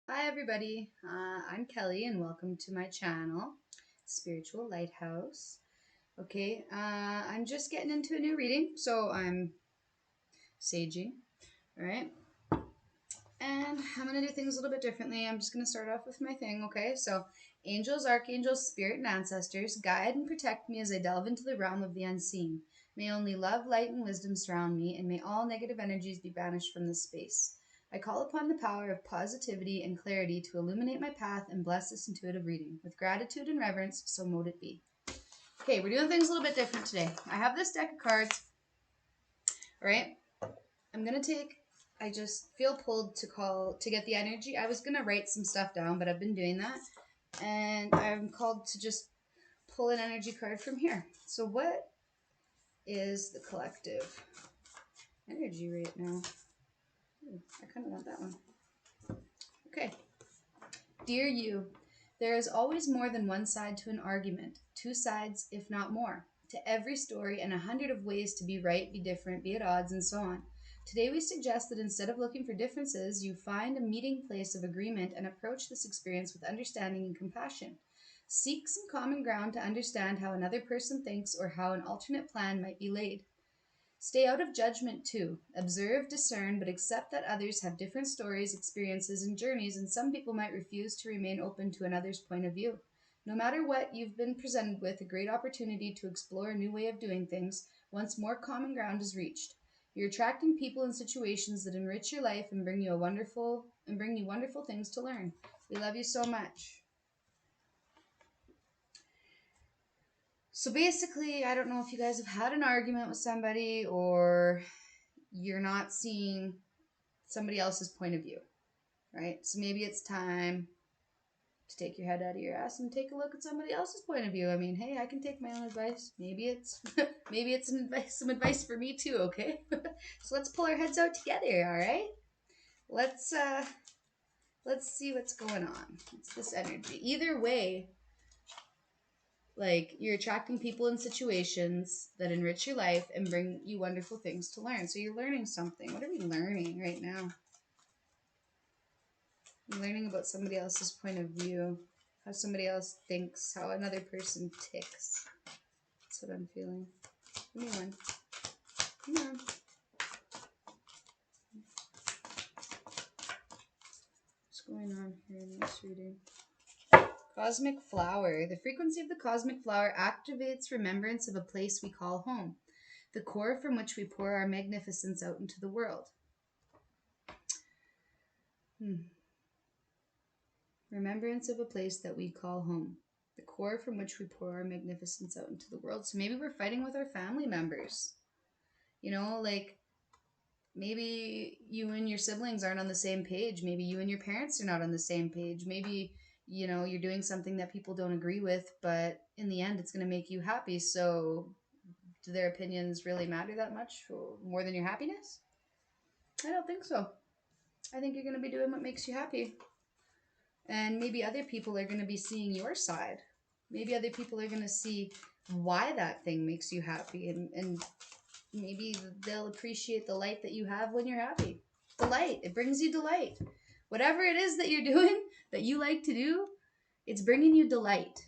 Hi, everybody. I'm Kelly, and welcome to my channel, Spiritual Lighthouse. Okay, I'm just getting into a new reading, so I'm saging, all right? And I'm going to do things a little bit differently. I'm just going to start off with my thing, okay? So, angels, archangels, spirit, and ancestors, guide and protect me as I delve into the realm of the unseen. May only love, light, and wisdom surround me, and may all negative energies be banished from this space. I call upon the power of positivity and clarity to illuminate my path and bless this intuitive reading. With gratitude and reverence, so mote it be. Okay, we're doing things a little bit different today. I have this deck of cards, all right? I'm gonna take. I just feel pulled to get the energy. I was gonna write some stuff down, but I've been doing that, and I'm called to just pull an energy card from here. So, what is the collective energy right now? Ooh, I kind of want that one. Okay, dear you, there is always more than one side to an argument. Two sides, if not more, to every story, and 100 of ways to be right, be different, be at odds, and so on. Today, we suggest that instead of looking for differences, you find a meeting place of agreement and approach this experience with understanding and compassion. Seek some common ground to understand how another person thinks or how an alternate plan might be laid. Stay out of judgment too. Observe, discern, but accept that others have different stories, experiences, and journeys, and some people might refuse to remain open to another's point of view. No matter what, you've been presented with a great opportunity to explore a new way of doing things once more common ground is reached. You're attracting people and situations that enrich your life and bring you wonderful things to learn. We love you so much. So basically, I don't know if you guys have had an argument with somebody or you're not seeing somebody else's point of view, right? So maybe it's time to take your head out of your ass and take a look at somebody else's point of view. I mean, hey, I can take my own advice. Maybe it's maybe it's some advice for me too, okay? So let's pull our heads out together, all right? Let's see what's going on. It's this energy. Either way, like you're attracting people and situations that enrich your life and bring you wonderful things to learn. So you're learning something. What are we learning right now? I'm learning about somebody else's point of view, how somebody else thinks, how another person ticks. That's what I'm feeling. Give me one. Come on. What's going on here in this reading? Cosmic flower. The frequency of the cosmic flower activates remembrance of a place we call home, the core from which we pour our magnificence out into the world. Remembrance of a place that we call home, the core from which we pour our magnificence out into the world. So maybe we're fighting with our family members. You know, like maybe you and your siblings aren't on the same page. Maybe you and your parents are not on the same page. Maybe, you know, you're doing something that people don't agree with, but in the end, it's going to make you happy. So do their opinions really matter that much or more than your happiness? I don't think so. I think you're going to be doing what makes you happy. And maybe other people are going to be seeing your side. Maybe other people are going to see why that thing makes you happy, and maybe they'll appreciate the light that you have when you're happy. Delight. It brings you delight. Whatever it is that you're doing that you like to do, it's bringing you delight.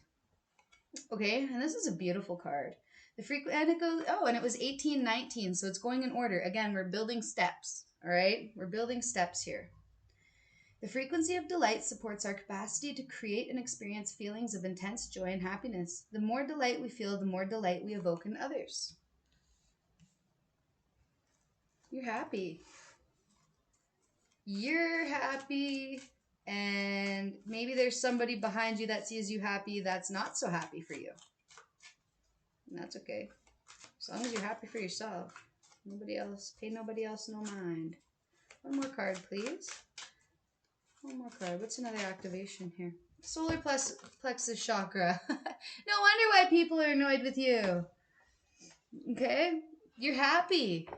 Okay, and this is a beautiful card. And it goes, and it was 1819, so it's going in order. Again, we're building steps. All right, we're building steps here. The frequency of delight supports our capacity to create and experience feelings of intense joy and happiness. The more delight we feel, the more delight we evoke in others. You're happy. You're happy, and maybe there's somebody behind you that sees you happy that's not so happy for you. And that's okay. As long as you're happy for yourself. Nobody else, pay nobody else no mind. One more card, please. One more card. What's another activation here? Solar plexus chakra. No wonder why people are annoyed with you. Okay? You're happy.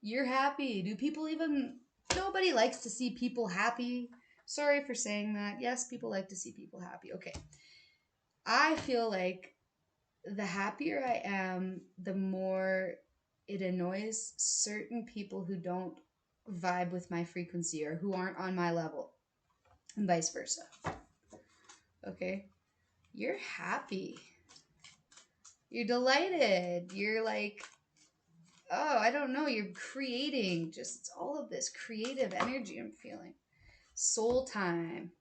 You're happy. Do people even... Nobody likes to see people happy. Sorry for saying that. Yes, people like to see people happy. Okay. I feel like the happier I am, the more it annoys certain people who don't vibe with my frequency or who aren't on my level. and vice versa. Okay? You're happy. You're delighted. You're like, oh, I don't know, you're creating just all of this creative energy I'm feeling. Soul time.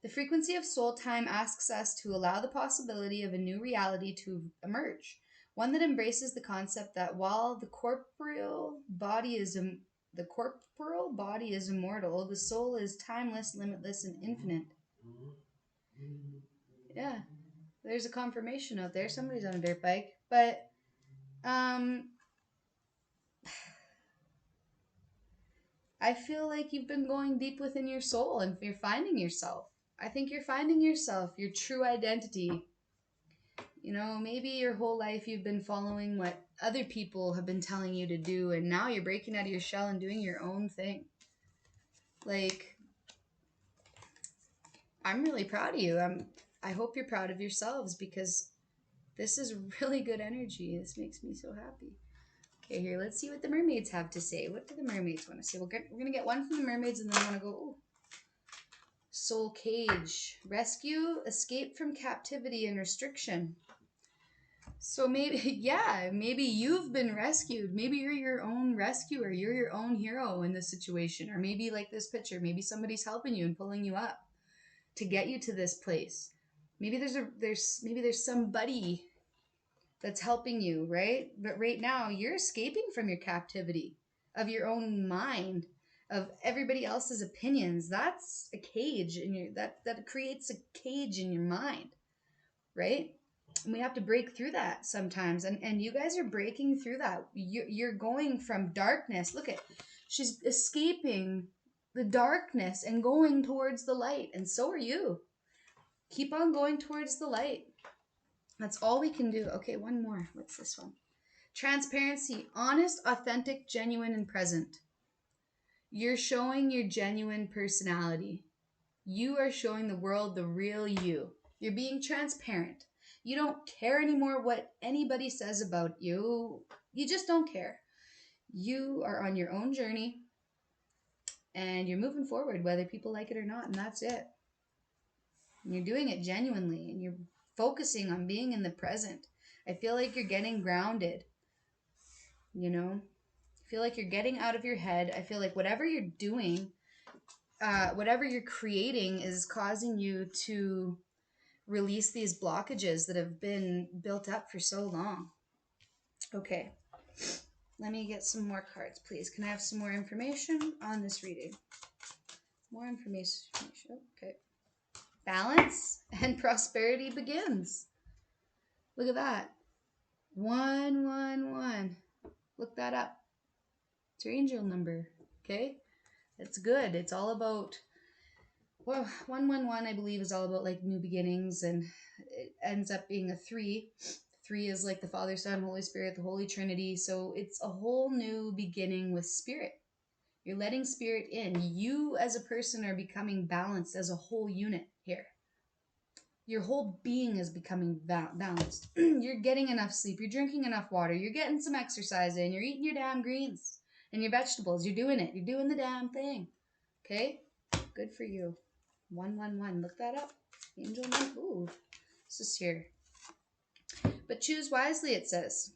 The frequency of soul time asks us to allow the possibility of a new reality to emerge, one that embraces the concept that while the corporeal body is immortal, the soul is timeless, limitless, and infinite. Yeah, there's a confirmation out there. Somebody's on a dirt bike, but I feel like you've been going deep within your soul and you're finding yourself. I think you're finding yourself, your true identity. You know, maybe your whole life you've been following what other people have been telling you to do, and now you're breaking out of your shell and doing your own thing. Like, I'm really proud of you. I hope you're proud of yourselves because this is really good energy. This makes me so happy. Okay, here, let's see what the mermaids have to say. What do the mermaids want to say? We're going to get one from the mermaids, and then I want to go, ooh. Soul cage. Rescue, escape from captivity and restriction. So maybe, yeah, maybe you've been rescued. Maybe you're your own rescuer. You're your own hero in this situation. Or maybe like this picture, maybe somebody's helping you and pulling you up to get you to this place. Maybe there's somebody that's helping you, right? But right now you're escaping from your captivity of your own mind, of everybody else's opinions. That's a cage in your that creates a cage in your mind, right? And we have to break through that sometimes, and you guys are breaking through that. You're going from darkness. Look at, she's escaping the darkness and going towards the light, and so are you. Keep on going towards the light. That's all we can do. Okay, one more. What's this one? Transparency. Honest, authentic, genuine, and present. You're showing your genuine personality. You are showing the world the real you. You're being transparent. You don't care anymore what anybody says about you. You just don't care. You are on your own journey and you're moving forward whether people like it or not, and that's it. And you're doing it genuinely and you're focusing on being in the present. I feel like you're getting grounded, you know? I feel like you're getting out of your head. I feel like whatever you're doing, whatever you're creating is causing you to release these blockages that have been built up for so long. Okay, let me get some more cards, please. Can I have some more information on this reading? More information. Okay. Balance and prosperity begins. Look at that. 111. Look that up. It's your angel number. Okay? It's good. It's all about, well, 111 I believe is all about like new beginnings, and it ends up being a 3. 3 is like the Father, Son, Holy Spirit, the Holy Trinity. So it's a whole new beginning with spirit. You're letting spirit in. You as a person are becoming balanced as a whole unit here. Your whole being is becoming balanced. You're getting enough sleep. You're drinking enough water. You're getting some exercise in. You're eating your damn greens and your vegetables. You're doing it. You're doing the damn thing. Okay? Good for you. 111. Look that up. Angel number. Ooh. This is here. But choose wisely, it says.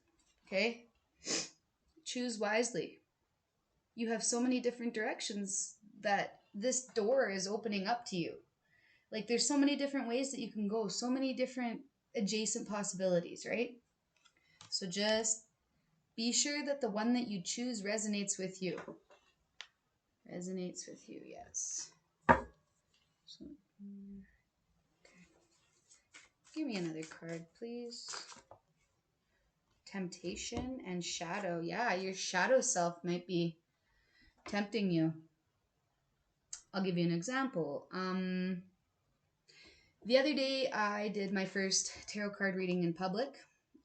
Okay? Choose wisely. You have so many different directions that this door is opening up to you. Like there's so many different ways that you can go, so many different adjacent possibilities, right? So just be sure that the one that you choose resonates with you. Resonates with you, yes. So, okay. Give me another card, please. Temptation and shadow. Yeah, your shadow self might be tempting you. I'll give you an example. The other day I did my first tarot card reading in public,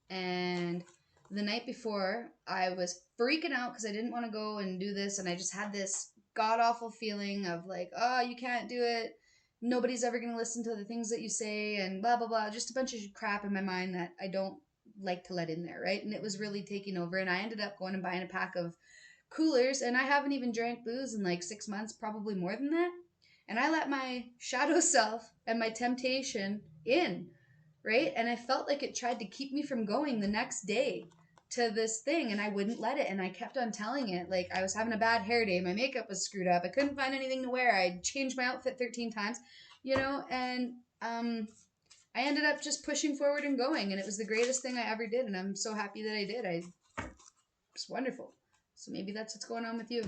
and the night before I was freaking out because I didn't want to go and do this, and I just had this god-awful feeling of like, oh, you can't do it. Nobody's ever going to listen to the things that you say and blah, blah, blah. Just a bunch of crap in my mind that I don't like to let in there, right? And it was really taking over, and I ended up going and buying a pack of coolers, and I haven't even drank booze in like 6 months, probably more than that. And I let my shadow self and my temptation in, right? And I felt like it tried to keep me from going the next day to this thing, and I wouldn't let it. And I kept on telling it, like, I was having a bad hair day, my makeup was screwed up, I couldn't find anything to wear, I changed my outfit 13 times, and I ended up just pushing forward and going, and it was the greatest thing I ever did, and I'm so happy that I did. It's wonderful. So maybe that's what's going on with you.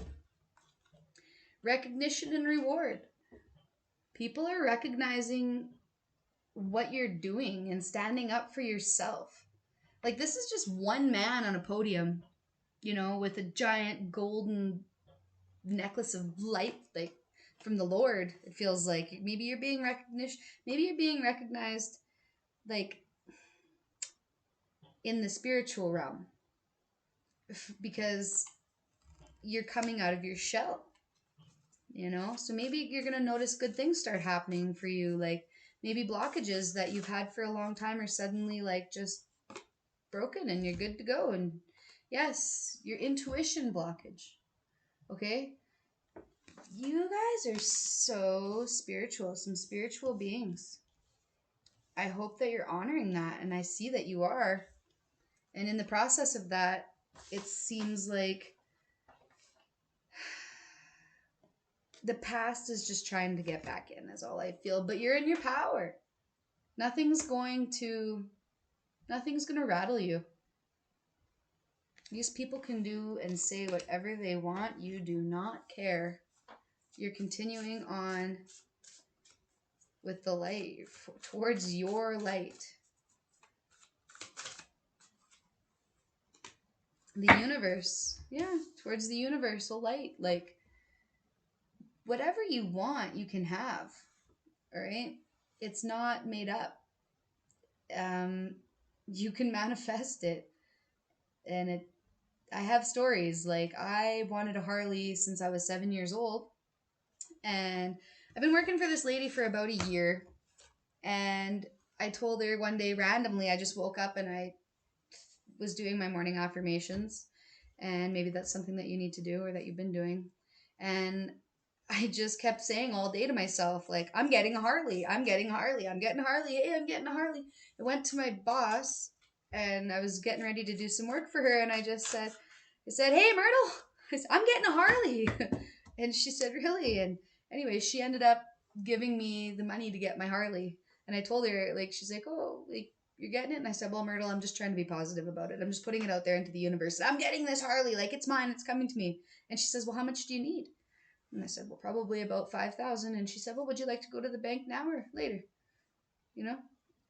Recognition and reward. People are recognizing what you're doing and standing up for yourself. Like, this is just one man on a podium, with a giant golden necklace of light, like from the Lord. It feels like maybe you're being recognized, like in the spiritual realm, because you're coming out of your shell. So maybe you're going to notice good things start happening for you, like maybe blockages that you've had for a long time are suddenly like just broken and you're good to go. And yes, your intuition blockage. Okay, you guys are so spiritual, some spiritual beings. I hope that you're honoring that, and I see that you are. And in the process of that, it seems like the past is just trying to get back in, is all I feel. But you're in your power. Nothing's going to rattle you. These people can do and say whatever they want. You do not care. You're continuing on with the light, towards your light. The universe. Yeah, towards the universal light. Like, whatever you want, you can have. All right? It's not made up. You can manifest it. And I have stories. Like, I wanted a Harley since I was 7 years old. And I've been working for this lady for about a year. And I told her one day randomly, I just woke up and I was doing my morning affirmations. And maybe that's something that you need to do or that you've been doing. And I just kept saying all day to myself, like, I'm getting a Harley. I'm getting a Harley. I'm getting a Harley. Hey, I'm getting a Harley. I went to my boss and I was getting ready to do some work for her. And I said, hey, Myrtle, I'm getting a Harley. And she said, really? And anyway, she ended up giving me the money to get my Harley. And I told her, like, she's like, oh, like, you're getting it? And I said, well, Myrtle, I'm just trying to be positive about it. I'm just putting it out there into the universe. I'm getting this Harley. Like, it's mine. It's coming to me. And she says, well, how much do you need? And I said, well, probably about 5,000. And she said, well, would you like to go to the bank now or later?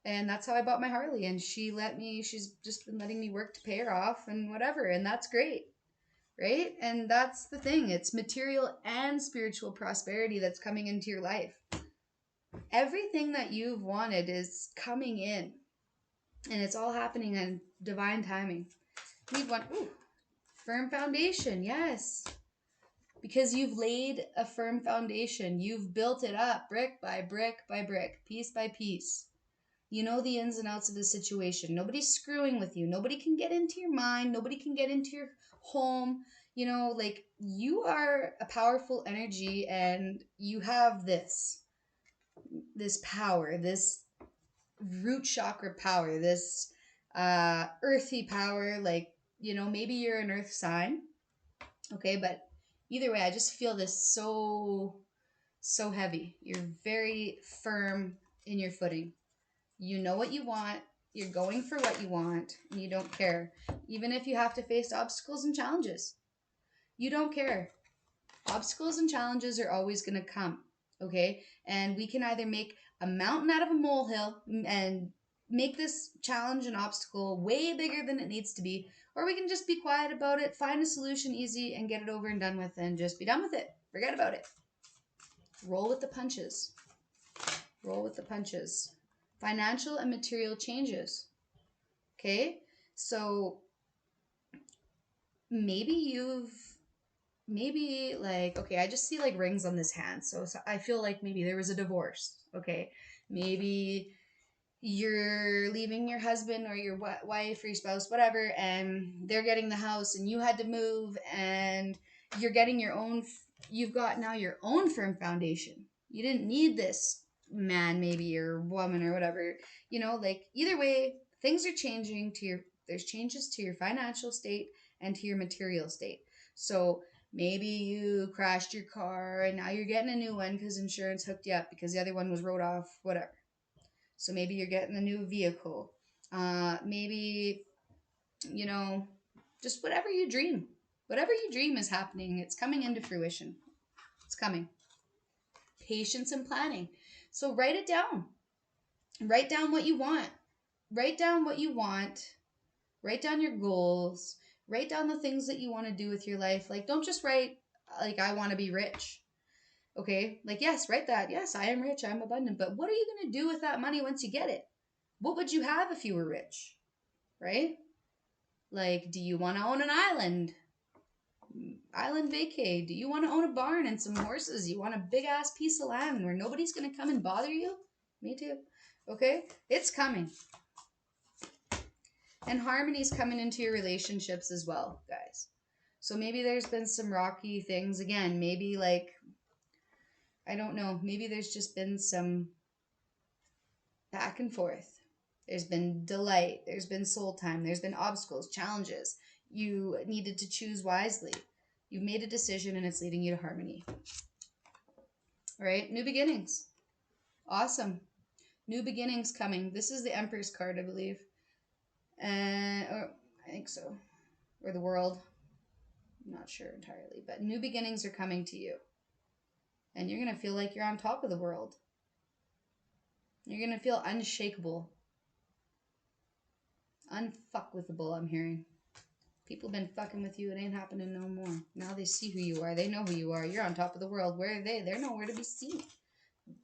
And that's how I bought my Harley. And she's just been letting me work to pay her off and whatever. And that's great. Right? And that's the thing. It's material and spiritual prosperity that's coming into your life. Everything that you've wanted is coming in. And it's all happening in divine timing. You need one. Ooh, firm foundation. Yes. Because you've laid a firm foundation. You've built it up brick by brick by brick, piece by piece. You know the ins and outs of the situation. Nobody's screwing with you. Nobody can get into your mind. Nobody can get into your home. Like, you are a powerful energy, and you have this power, this root chakra power, this earthy power. Like, maybe you're an earth sign. Okay, but either way, I just feel this so heavy. You're very firm in your footing. You know what you want. You're going for what you want, and you don't care. Even if you have to face obstacles and challenges, you don't care. Obstacles and challenges are always going to come, okay? And we can either make a mountain out of a molehill and make this challenge and obstacle way bigger than it needs to be, or we can just be quiet about it, find a solution easy, and get it over and done with, and just be done with it. Forget about it. Roll with the punches. Roll with the punches. Financial and material changes. Okay? So maybe like, okay, I just see like rings on this hand. So I feel like maybe there was a divorce. Okay? Maybe you're leaving your husband or your wife or your spouse, whatever, and they're getting the house and you had to move, and you're getting you've got now your own firm foundation. You didn't need this man, maybe, or woman, or whatever. Like, either way, things are changing there's changes to your financial state and to your material state. So maybe you crashed your car and now you're getting a new one because insurance hooked you up because the other one was wrote off, whatever. So maybe you're getting a new vehicle. Maybe, you know, just whatever you dream. Whatever you dream is happening. It's coming into fruition. It's coming. Patience and planning. So write it down. Write down what you want. Write down what you want. Write down your goals. Write down the things that you want to do with your life. Like, don't just write, like, I want to be rich. Okay? Like, yes, write that. Yes, I am rich. I'm abundant. But what are you going to do with that money once you get it? What would you have if you were rich? Right? Like, do you want to own an island? Island vacay? Do you want to own a barn and some horses? You want a big ass piece of land where nobody's going to come and bother you? Me too. Okay? It's coming. And harmony's coming into your relationships as well, guys. So maybe there's been some rocky things. Again, maybe like, I don't know, maybe there's just been some back and forth. There's been delight. There's been soul time. There's been obstacles, challenges. You needed to choose wisely. You've made a decision and it's leading you to harmony. All right? New beginnings. Awesome. New beginnings coming. This is the Emperor's card, I believe. Or I think so. Or the World. I'm not sure entirely. But new beginnings are coming to you. And you're going to feel like you're on top of the world. You're going to feel unshakable. Unfuckwithable, I'm hearing. People been fucking with you. It ain't happening no more. Now they see who you are. They know who you are. You're on top of the world. Where are they? They're nowhere to be seen.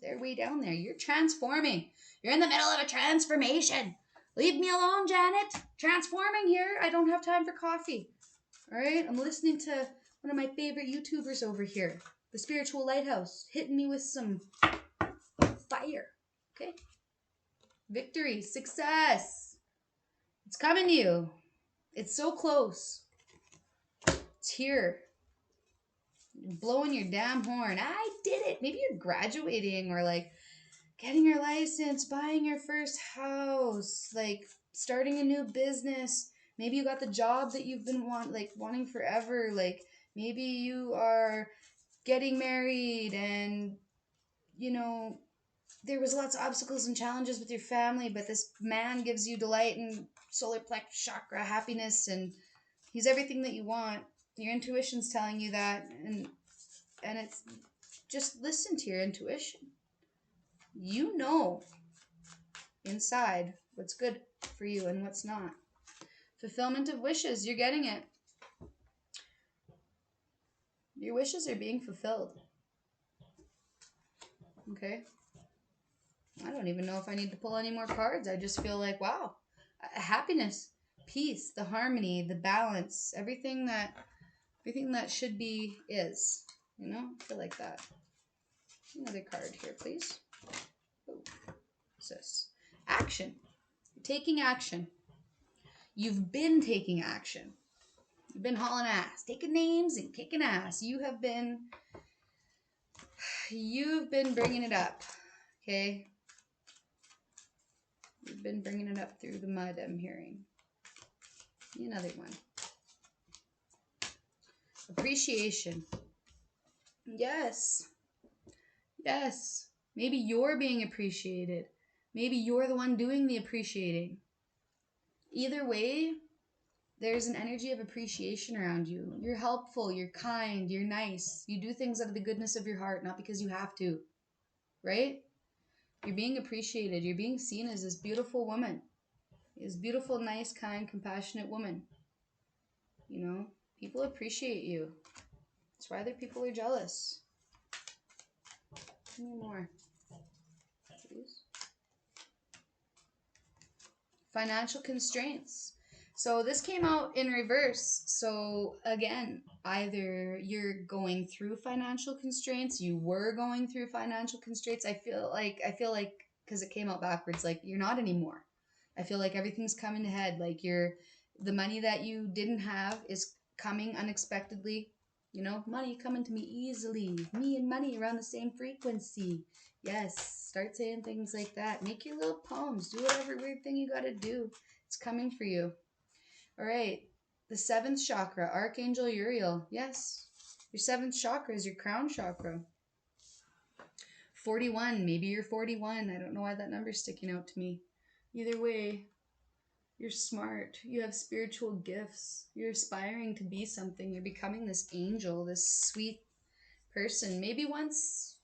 They're way down there. You're transforming. You're in the middle of a transformation. Leave me alone, Janet. Transforming here. I don't have time for coffee. All right? I'm listening to one of my favorite YouTubers over here. The Spiritual Lighthouse. Hitting me with some fire. Okay? Victory. Success. It's coming to you. It's so close. It's here. You're blowing your damn horn. I did it. Maybe you're graduating or like getting your license, buying your first house, like starting a new business. Maybe you got the job that you've been wanting forever. Like maybe you are getting married and there was lots of obstacles and challenges with your family, but this man gives you delight and solar plexus chakra happiness, and he's everything that you want. Your intuition's telling you that, and it's just listen to your intuition. You know inside what's good for you and what's not. Fulfillment of wishes, you're getting it. Your wishes are being fulfilled. Okay? I don't even know if I need to pull any more cards. I just feel like, wow, happiness, peace, the harmony, the balance, everything that should be is. I feel like that. Another card here, please. Oh, what's this? Action. You're taking action. You've been taking action. You've been hauling ass, taking names and kicking ass. You've been bringing it up. Okay? You've been bringing it up through the mud, I'm hearing. Another one. Appreciation. Yes. Yes. Maybe you're being appreciated. Maybe you're the one doing the appreciating. Either way, there's an energy of appreciation around you. You're helpful, you're kind, you're nice. You do things out of the goodness of your heart, not because you have to. Right? You're being appreciated. You're being seen as this beautiful woman. This beautiful, nice, kind, compassionate woman. People appreciate you. That's why other people are jealous. Give me more, please. Financial constraints. So this came out in reverse. So again, either you're going through financial constraints, you were going through financial constraints. I feel like because it came out backwards, like you're not anymore. I feel like everything's coming to head. Like the money that you didn't have is coming unexpectedly. You know, money coming to me easily. Me and money around the same frequency. Yes, start saying things like that. Make your little poems. Do whatever weird thing you gotta do. It's coming for you. All right. The 7th chakra, Archangel Uriel. Yes. Your 7th chakra is your crown chakra. 41. Maybe you're 41. I don't know why that number's sticking out to me. Either way, you're smart. You have spiritual gifts. You're aspiring to be something. You're becoming this angel, this sweet person. Maybe once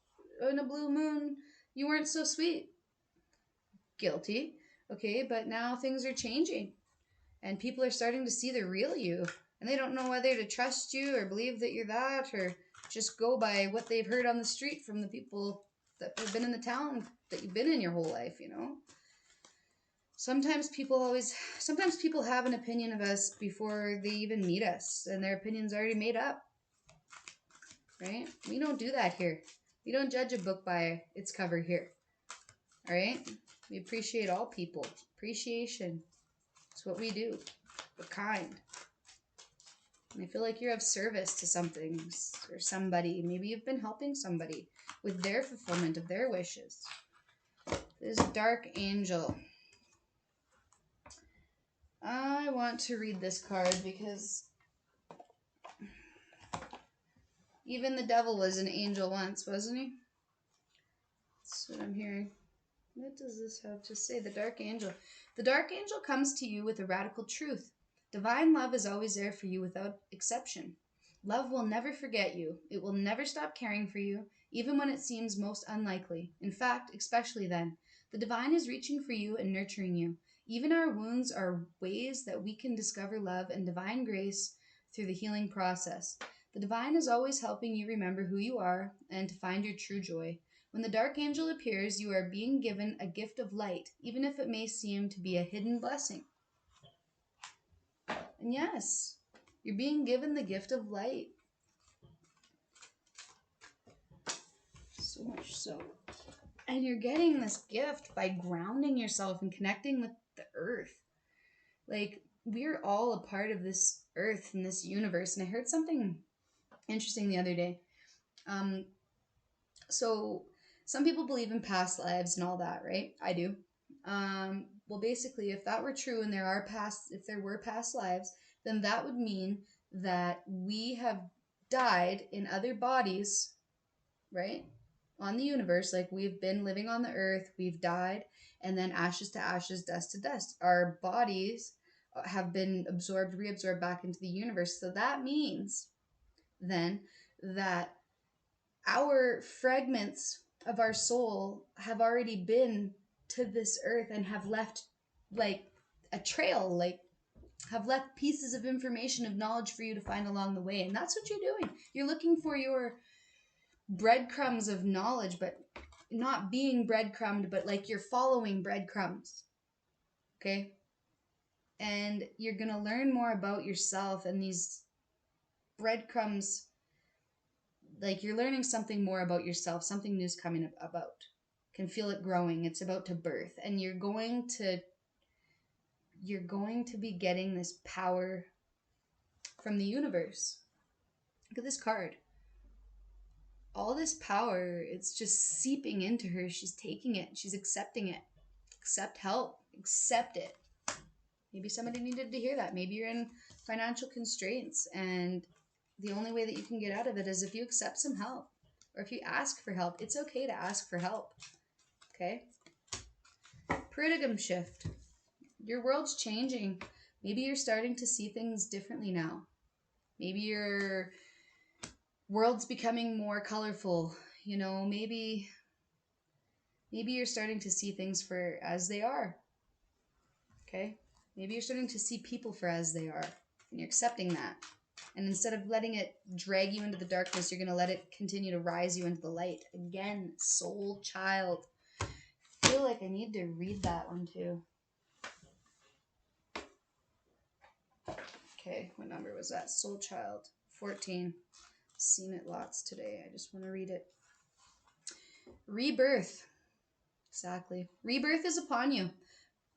in a blue moon, you weren't so sweet. Guilty. Okay, but now things are changing. And people are starting to see the real you. And they don't know whether to trust you or believe that you're that or just go by what they've heard on the street from the people that have been in the town that you've been in your whole life, you know? Sometimes people have an opinion of us before they even meet us, and their opinion's already made up, right? We don't do that here. We don't judge a book by its cover here, all right? We appreciate all people. Appreciation. It's what we do. We're kind. And I feel like you're of service to something or somebody. Maybe you've been helping somebody with their fulfillment of their wishes. This dark angel. I want to read this card because even the devil was an angel once, wasn't he? That's what I'm hearing. What does this have to say? The dark angel. The dark angel comes to you with a radical truth. Divine love is always there for you without exception. Love will never forget you. It will never stop caring for you, even when it seems most unlikely. In fact, especially then. The divine is reaching for you and nurturing you. Even our wounds are ways that we can discover love and divine grace through the healing process. The divine is always helping you remember who you are and to find your true joy. When the dark angel appears, you are being given a gift of light, even if it may seem to be a hidden blessing. And yes, you're being given the gift of light. So much so. And you're getting this gift by grounding yourself and connecting with the earth. Like, we're all a part of this earth and this universe. And I heard something interesting the other day. So some people believe in past lives and all that, right? I do. Well, basically, if that were true and if there were past lives, then that would mean that we have died in other bodies, right? On the universe, like we've been living on the earth, we've died, and then ashes to ashes, dust to dust. Our bodies have been reabsorbed back into the universe. So that means then that our fragments of our soul have already been to this earth and have left like a trail, like have left pieces of information, of knowledge for you to find along the way. And that's what you're doing. You're looking for your breadcrumbs of knowledge, but not being breadcrumbed, but like you're following breadcrumbs. Okay? And you're going to learn more about yourself, and these breadcrumbs, like you're learning something more about yourself, something new's coming about. Can feel it growing. It's about to birth, and you're going to be getting this power from the universe. Look at this card. All this power, it's just seeping into her. She's taking it. She's accepting it. Accept help. Accept it. Maybe somebody needed to hear that. Maybe you're in financial constraints, and the only way that you can get out of it is if you accept some help, or if you ask for help. It's okay to ask for help. Okay? Paradigm shift. Your world's changing. Maybe you're starting to see things differently now. Maybe your world's becoming more colorful. You know, maybe you're starting to see things for as they are. Okay? Maybe you're starting to see people for as they are, and you're accepting that. And instead of letting it drag you into the darkness, you're going to let it continue to rise you into the light. Again, soul child. I feel like I need to read that one too. Okay, what number was that? Soul child. 14. Seen it lots today. I just want to read it. Rebirth. Exactly. Rebirth is upon you.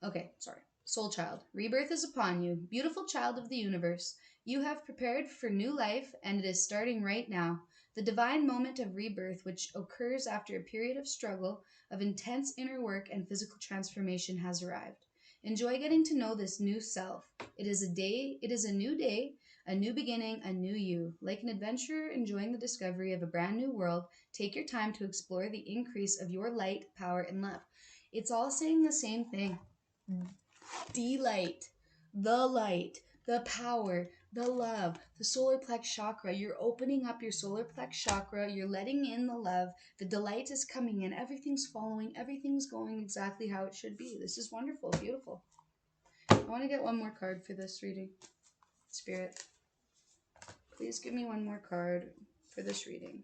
Okay, sorry. Soul child. Rebirth is upon you. Beautiful child of the universe. You have prepared for new life, and it is starting right now. The divine moment of rebirth, which occurs after a period of struggle, of intense inner work and physical transformation, has arrived. Enjoy getting to know this new self. It is a new day, a new beginning, a new you. Like an adventurer enjoying the discovery of a brand new world, take your time to explore the increase of your light, power, and love. It's all saying the same thing. Delight, the power, the love, the solar plex chakra. You're opening up your solar plex chakra. You're letting in the love. The delight is coming in. Everything's following. Everything's going exactly how it should be. This is wonderful, beautiful. I want to get one more card for this reading. Spirit, please give me one more card for this reading.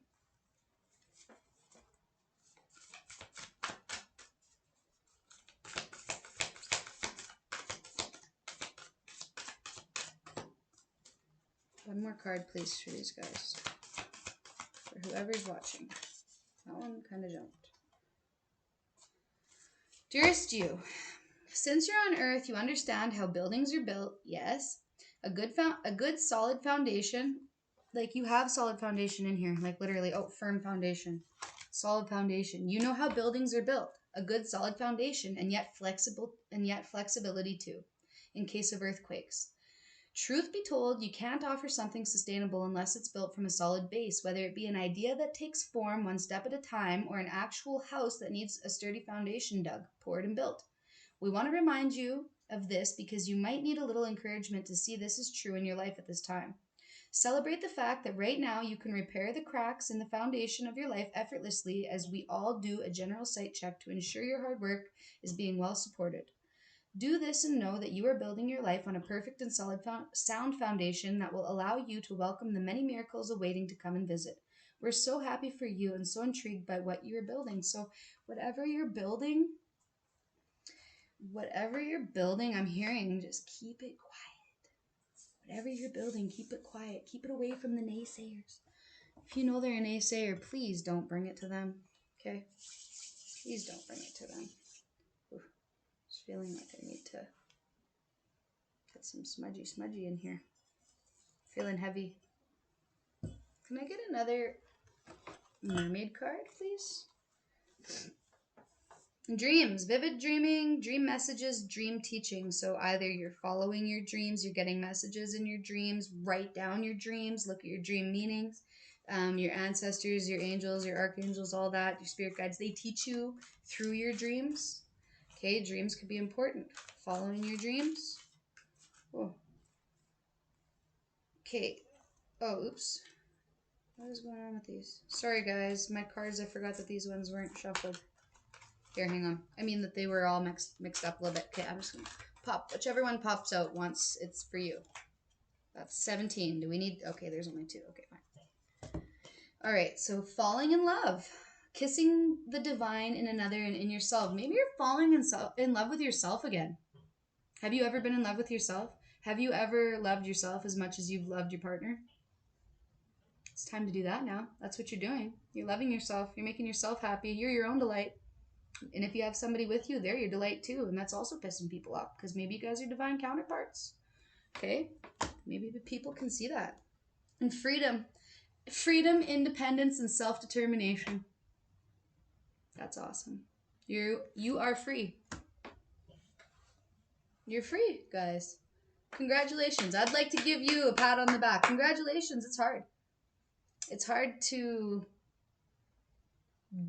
One more card, please, for these guys. For whoever's watching. That one kind of jumped. Dearest you, since you're on Earth, you understand how buildings are built. Yes, a good solid foundation. Like you have solid foundation in here, like literally, firm foundation, solid foundation. You know how buildings are built. A good solid foundation, and yet flexibility too, in case of earthquakes. Truth be told, you can't offer something sustainable unless it's built from a solid base, whether it be an idea that takes form one step at a time or an actual house that needs a sturdy foundation dug, poured, and built. We want to remind you of this because you might need a little encouragement to see this is true in your life at this time. Celebrate the fact that right now you can repair the cracks in the foundation of your life effortlessly as we all do a general site check to ensure your hard work is being well supported. Do this and know that you are building your life on a perfect and solid sound foundation that will allow you to welcome the many miracles awaiting to come and visit. We're so happy for you and so intrigued by what you are building. So whatever you're building, I'm hearing just keep it quiet. Whatever you're building, keep it quiet. Keep it away from the naysayers. If you know they're a naysayer, please don't bring it to them. Okay? Please don't bring it to them. Ooh, just feeling like I need to get some smudgy in here. Feeling heavy. Can I get another mermaid card, please? Dreams, vivid dreaming, dream messages, dream teaching. So either you're following your dreams, you're getting messages in your dreams, write down your dreams, look at your dream meanings. Your ancestors, your angels, your archangels, all that, your spirit guides, they teach you through your dreams. Okay, dreams could be important. Following your dreams. Oh. Okay. Oh, oops. What is going on with these? Sorry, guys. My cards, I forgot that these ones weren't shuffled. Here, hang on. I mean that they were all mixed up a little bit. Okay, I'm just going to pop. Whichever one pops out once, it's for you. That's 17. Do we need... Okay, there's only 2. Okay, fine. All right, so falling in love. Kissing the divine in another and in yourself. Maybe you're falling in love with yourself again. Have you ever been in love with yourself? Have you ever loved yourself as much as you've loved your partner? It's time to do that now. That's what you're doing. You're loving yourself. You're making yourself happy. You're your own delight. And if you have somebody with you, they're your delight too. And that's also pissing people off because maybe you guys are divine counterparts. Okay? Maybe the people can see that. And freedom. Freedom, independence, and self-determination. That's awesome. You are free. You're free, guys. Congratulations. I'd like to give you a pat on the back. Congratulations. It's hard. It's hard to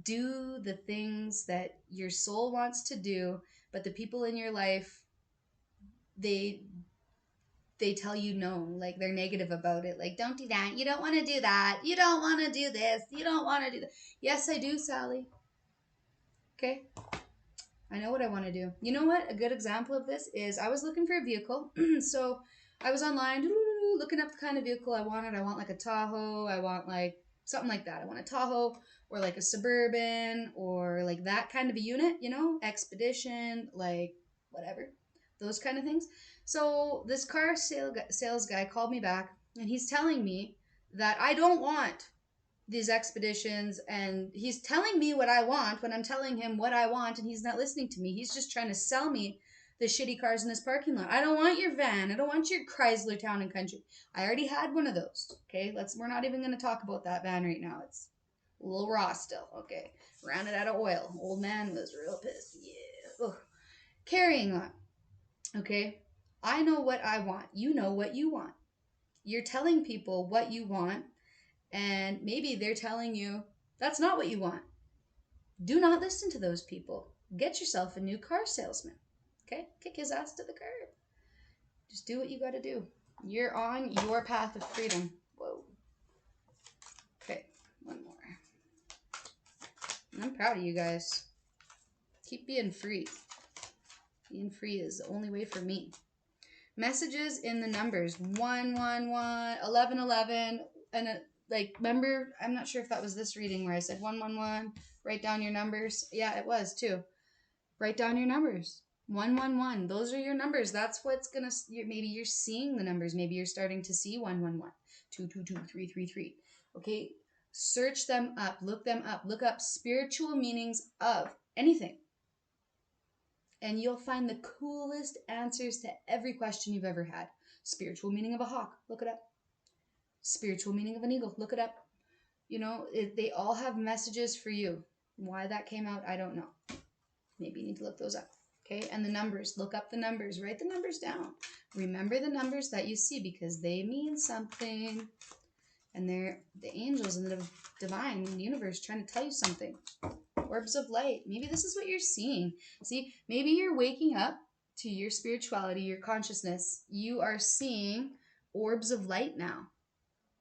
do the things that your soul wants to do, but the people in your life, they tell you no, like they're negative about it. Like, don't do that. You don't want to do that. You don't want to do this. You don't want to do that. Yes, I do, Sally. Okay. I know what I want to do. You know what? A good example of this is I was looking for a vehicle. So I was online looking up the kind of vehicle I wanted. I want like a Tahoe. I want like something like that. I want a Tahoe or like a Suburban or like that kind of a unit, you know, Expedition, like whatever, those kind of things. So this car sales guy called me back and he's telling me that I don't want these Expeditions, and he's telling me what I want when I'm telling him what I want, and he's not listening to me. He's just trying to sell me the shitty cars in this parking lot. I don't want your van. I don't want your Chrysler Town and Country. I already had one of those. Okay, we're not even going to talk about that van right now. It's a little raw still. Okay, ran it out of oil. Old man was real pissed. Yeah. Ugh. Carrying on. Okay, I know what I want. You know what you want. You're telling people what you want, and maybe they're telling you that's not what you want. Do not listen to those people. Get yourself a new car salesman. Okay? Kick his ass to the curb. Just do what you got to do. You're on your path of freedom. Whoa. Okay, one more. I'm proud of you guys. Keep being free. Being free is the only way for me. Messages in the numbers 111, 1111, and remember, I'm not sure if that was this reading where I said 111, write down your numbers. Yeah, it was too. Write down your numbers. 111. Those are your numbers. That's what's gonna. Maybe you're seeing the numbers. Maybe you're starting to see 111, 222, 333. Okay, search them up. Look them up. Look up spiritual meanings of anything, and you'll find the coolest answers to every question you've ever had. Spiritual meaning of a hawk. Look it up. Spiritual meaning of an eagle. Look it up. You know, they all have messages for you. Why that came out, I don't know. Maybe you need to look those up. Okay, and the numbers. Look up the numbers. Write the numbers down. Remember the numbers that you see because they mean something. And they're the angels and the divine universe trying to tell you something. Orbs of light. Maybe this is what you're seeing. See, maybe you're waking up to your spirituality, your consciousness. You are seeing orbs of light now.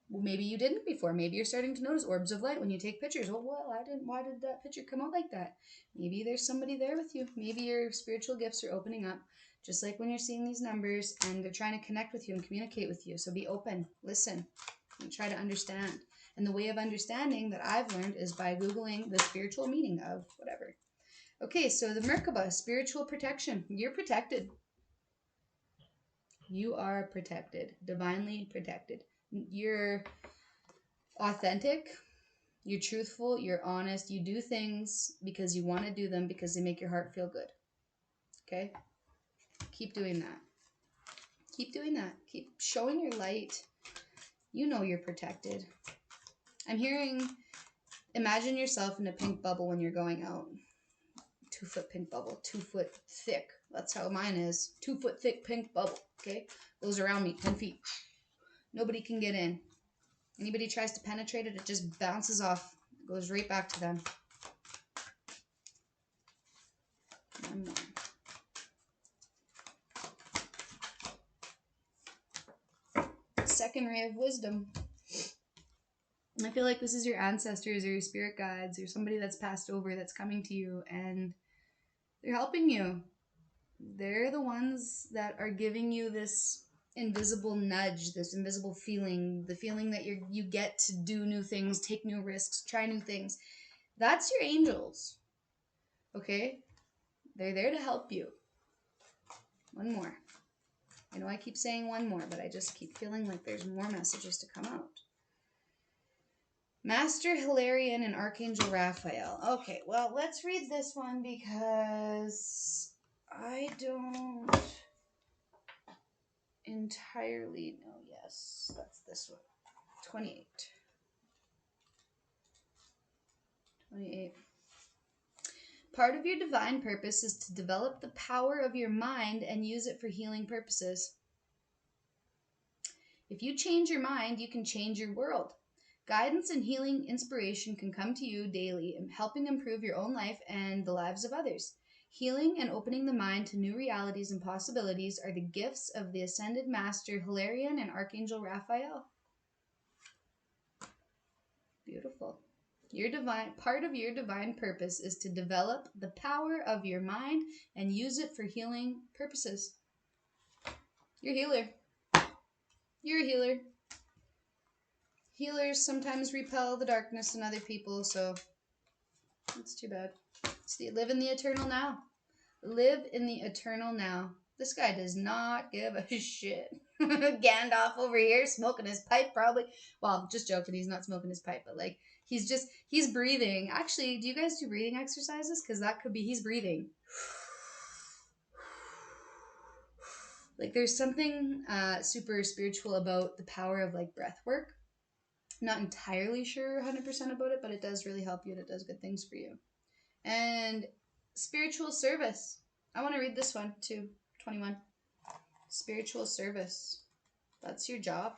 Well, maybe you didn't before. Maybe you're starting to notice orbs of light when you take pictures. Oh, well, I didn't. Why did that picture come out like that? Maybe there's somebody there with you. Maybe your spiritual gifts are opening up, just like when you're seeing these numbers and they're trying to connect with you and communicate with you. So be open, listen, and try to understand. And the way of understanding that I've learned is by Googling the spiritual meaning of whatever. Okay, so the Merkaba, spiritual protection. You're protected. You are protected, divinely protected. You're authentic, you're truthful, you're honest. You do things because you want to do them because they make your heart feel good. Okay? Keep doing that. Keep doing that. Keep showing your light. You know you're protected. I'm hearing, imagine yourself in a pink bubble when you're going out. 2-foot pink bubble, 2 foot thick. That's how mine is. 2 foot thick pink bubble. Okay? Goes around me, 10 feet. Nobody can get in. Anybody tries to penetrate it, it just bounces off. It goes right back to them. One more. Second ray of wisdom. I feel like this is your ancestors or your spirit guides or somebody that's passed over that's coming to you and they're helping you. They're the ones that are giving you this invisible nudge, this invisible feeling, the feeling that you get to do new things, take new risks, try new things. That's your angels. Okay? They're there to help you. One more. I know I keep saying one more, but I just keep feeling like there's more messages to come out. Master Hilarion and Archangel Raphael. Okay, well, let's read this one because I don't entirely know. Yes, that's this one. 28. 28. Part of your divine purpose is to develop the power of your mind and use it for healing purposes. If you change your mind, you can change your world. Guidance and healing inspiration can come to you daily, helping improve your own life and the lives of others. Healing and opening the mind to new realities and possibilities are the gifts of the Ascended Master Hilarion and Archangel Raphael. Beautiful. Part of your divine purpose is to develop the power of your mind and use it for healing purposes. You're a healer. You're a healer. Healers sometimes repel the darkness in other people, so it's too bad. Live in the eternal now. Live in the eternal now. This guy does not give a shit. Gandalf over here smoking his pipe probably. Well, just joking, he's not smoking his pipe, but like he's breathing. Actually, do you guys do breathing exercises? Because that could be he's breathing. Like there's something super spiritual about the power of like breath work. Not entirely sure 100% about it, but it does really help you and it does good things for you. And spiritual service. I want to read this one too. 21. Spiritual service. That's your job.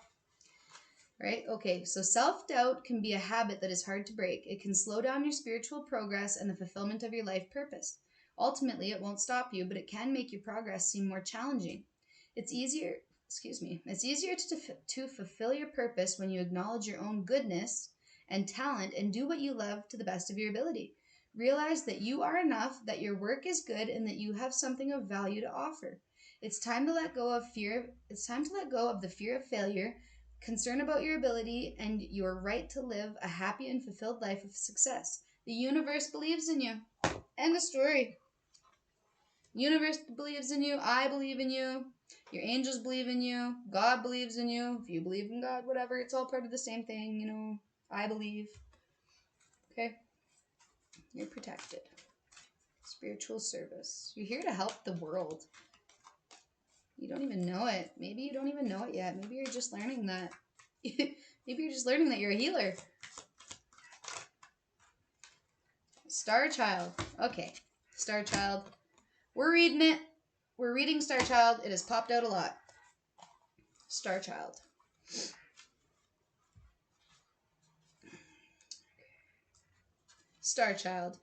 Right? Okay, so self-doubt can be a habit that is hard to break. It can slow down your spiritual progress and the fulfillment of your life purpose. Ultimately, it won't stop you, but it can make your progress seem more challenging. It's easier, it's easier to fulfill your purpose when you acknowledge your own goodness and talent and do what you love to the best of your ability. Realize that you are enough, that your work is good, and that you have something of value to offer. It's time to let go of fear. It's time to let go of the fear of failure, concern about your ability, and your right to live a happy and fulfilled life of success. The universe believes in you. End of story. Universe believes in you. I believe in you. Your angels believe in you. God believes in you. If you believe in God, whatever, it's all part of the same thing, you know. I believe. Okay? You're protected. Spiritual service. You're here to help the world. You don't even know it. Maybe you don't even know it yet. Maybe you're just learning that. Maybe you're just learning that you're a healer. Star Child. Okay. Star Child. We're reading it. We're reading Star Child. It has popped out a lot. Star Child. Star Child.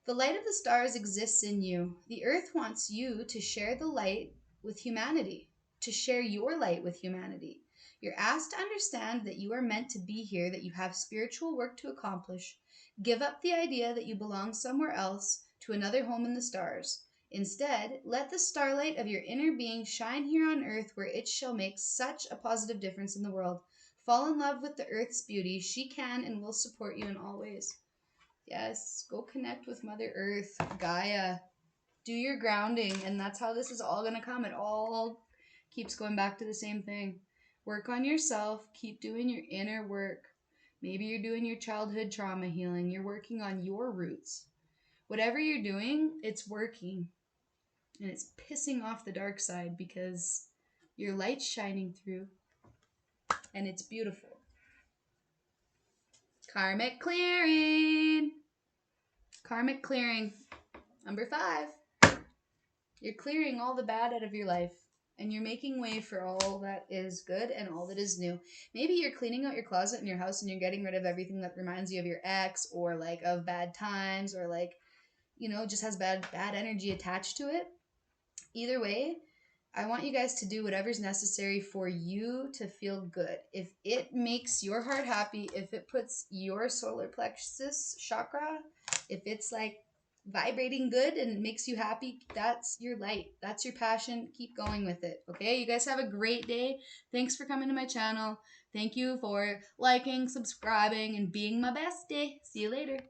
The light of the stars exists in you. The earth wants you to share the light with humanity, to share your light with humanity. You're asked to understand that you are meant to be here, that you have spiritual work to accomplish. Give up the idea that you belong somewhere else, to another home in the stars. Instead, let the starlight of your inner being shine here on earth, where it shall make such a positive difference in the world. Fall in love with the earth's beauty. She can and will support you in all ways. Yes, go connect with Mother Earth, Gaia. Do your grounding, and that's how this is all going to come. It all keeps going back to the same thing. Work on yourself. Keep doing your inner work. Maybe you're doing your childhood trauma healing. You're working on your roots. Whatever you're doing, it's working. And it's pissing off the dark side because your light's shining through. And it's beautiful. Karmic clearing. Karmic clearing. Number 5. You're clearing all the bad out of your life. And you're making way for all that is good and all that is new. Maybe you're cleaning out your closet in your house and you're getting rid of everything that reminds you of your ex or like of bad times or like, you know, just has bad energy attached to it. Either way, I want you guys to do whatever's necessary for you to feel good. If it makes your heart happy, if it puts your solar plexus chakra, if it's like vibrating good and makes you happy, that's your light. That's your passion. Keep going with it. Okay? You guys have a great day. Thanks for coming to my channel. Thank you for liking, subscribing, and being my bestie. See you later.